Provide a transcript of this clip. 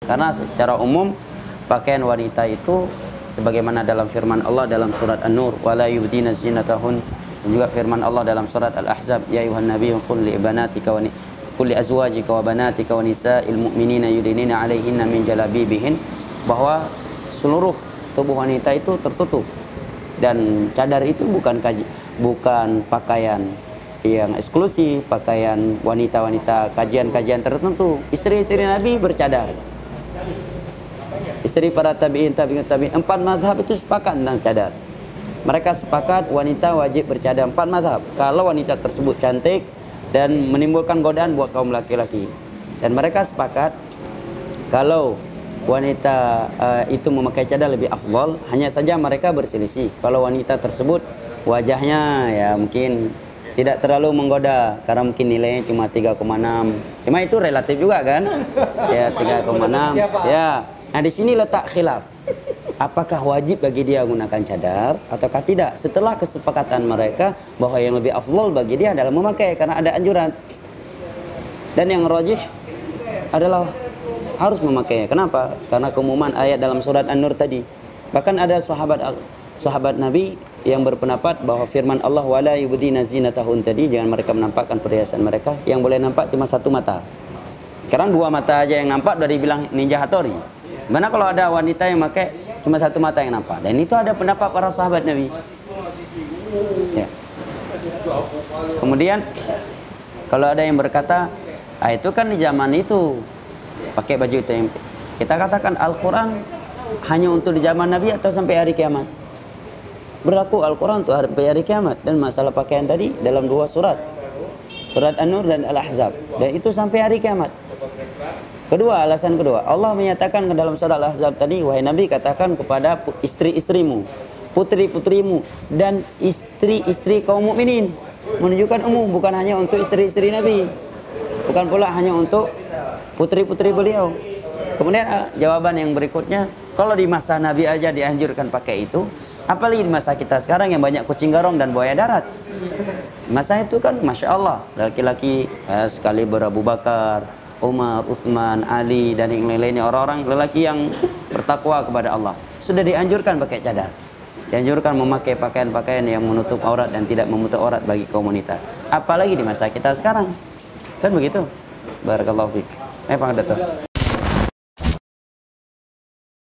Karena secara umum pakaian wanita itu sebagaimana dalam firman Allah dalam surat An-Nur, wala yubdina zinatahun, dan juga firman Allah dalam surat Al-Ahzab, ya ayuhan nabiyyu qul li banatika wa qul li azwajika wa banatika wa nisa'il mu'minina yudinina 'alaihinna min jalabibihin, bahwa seluruh tubuh wanita itu tertutup, dan cadar itu bukan pakaian yang eksklusif, pakaian wanita-wanita kajian-kajian tertentu. Istri-istri Nabi bercadar, istri para tabi'in, tabi'in, 4 mazhab itu sepakat tentang cadar. Mereka sepakat wanita wajib bercadar, 4 mazhab. Kalau wanita tersebut cantik dan menimbulkan godaan buat kaum laki-laki. Dan mereka sepakat kalau wanita itu memakai cadar lebih afdal. Hanya saja mereka berselisih. Kalau wanita tersebut wajahnya ya mungkin tidak terlalu menggoda, karena mungkin nilainya cuma 3,6. Cuma itu relatif juga kan? Ya 3,6. Ya. Nah di sini letak khilaf. Apakah wajib bagi dia menggunakan cadar ataukah tidak? Setelah kesepakatan mereka bahwa yang lebih afdal bagi dia adalah memakai karena ada anjuran. Dan yang rajih adalah harus memakai. Kenapa? Karena keumuman ayat dalam surat An-Nur tadi. Bahkan ada sahabat Nabi yang berpendapat bahwa firman Allah wala yubdina zinatahun tadi, jangan mereka menampakkan perhiasan mereka, yang boleh nampak cuma satu mata. Sekarang 2 mata aja yang nampak udah dibilang ninja hatori. Mana kalau ada wanita yang pakai cuma satu mata yang nampak? Dan itu ada pendapat para sahabat Nabi. Ya. Kemudian kalau ada yang berkata, itu kan di zaman itu pakai baju itu. Kita katakan Al-Quran hanya untuk di zaman Nabi atau sampai hari kiamat? Berlaku Al-Quran untuk sampai hari kiamat. Dan masalah pakaian tadi dalam 2 surat, surat An-Nur dan Al-Ahzab, dan itu sampai hari kiamat. Kedua, alasan kedua, Allah menyatakan ke dalam surat Al-Ahzab tadi, wahai Nabi, katakan kepada istri-istrimu, putri-putrimu, dan istri-istri kaum mukminin. Menunjukkan umum, bukan hanya untuk istri-istri Nabi, bukan pula hanya untuk putri-putri beliau. Kemudian jawaban yang berikutnya, kalau di masa Nabi aja dianjurkan pakai itu, apalagi di masa kita sekarang yang banyak kucing garong dan buaya darat. Masa itu kan Masya Allah, laki-laki sekali Abu Bakar, Umar, Uthman, Ali, dan yang lain-lainnya, orang-orang lelaki yang bertakwa kepada Allah, sudah dianjurkan pakai cadar. Dianjurkan memakai pakaian-pakaian yang menutup aurat dan tidak menutup aurat bagi kaum wanita. Apalagi di masa kita sekarang. Kan begitu. Barakallahu fiik. Pak Dato'.